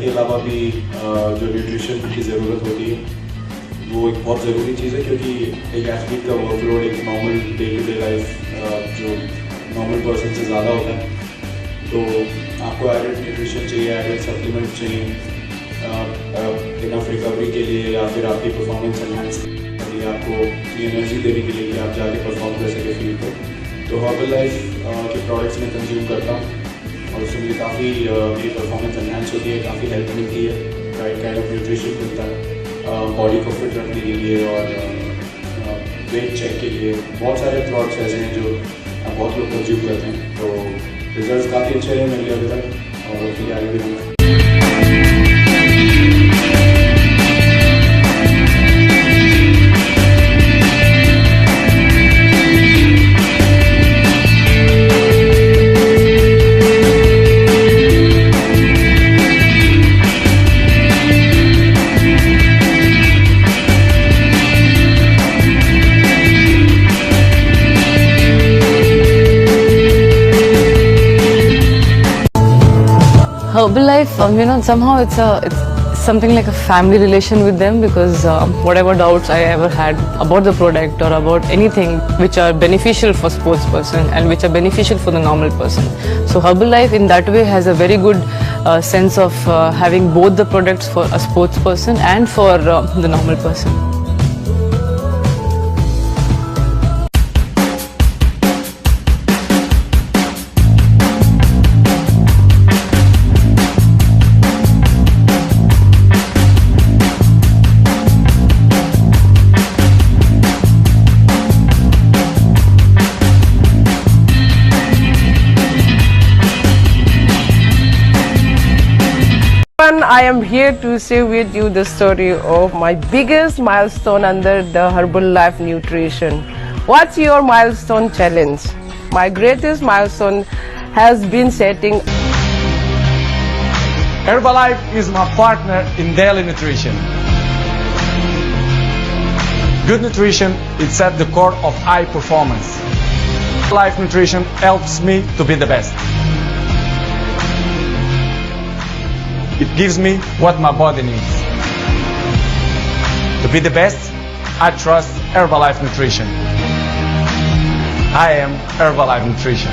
के अलावा भी जो न्यूट्रिशन की ज़रूरत होती है वो एक बहुत ज़रूरी चीज़ है, क्योंकि एक एथलीट का वर्कलोड एक normal day to day life जो नॉर्मल पर्सन से ज़्यादा होता है, तो आपको एडेड न्यूट्रिशन चाहिए, एडेड सप्लीमेंट चाहिए इनफ रिकवरी के लिए या फिर आपकी परफॉर्मेंस एनहांस के लिए, आपको एनर्जी देने के लिए कि आप जाके परफॉर्म कर सके फील्ड पर। तो हर्बलाइफ के प्रोडक्ट्स में कंज्यूम करता हूँ और उससे मुझे काफ़ी मेरी परफॉर्मेंस एनहांस होती है, काफ़ी हेल्प मिलती है, राइट काइंड ऑफ न्यूट्रिशन मिलता है बॉडी को फिट रखने के लिए और वेट चेक के लिए। बहुत सारे प्रोडक्ट्स ऐसे हैं जो बहुत लोग कंज्यूम करते हैं, तो रिजल्ट्स काफ़ी अच्छे रहे मेरे लिए अभी तक और उसके आगे भी होंगे। Herbalife, somehow it's something like a family relation with them, because whatever doubts I ever had about the product or about anything which are beneficial for sports person and which are beneficial for the normal person. So Herbalife in that way has a very good sense of having both the products for a sports person and for the normal person. I am here to share with you the story of my biggest milestone under the Herbalife nutrition. What's your milestone challenge? My greatest milestone has been setting. Herbalife is my partner in daily nutrition. Good nutrition is at the core of high performance. Herbalife nutrition helps me to be the best. It gives me what my body needs. To be the best, I trust Herbalife Nutrition. I am Herbalife Nutrition.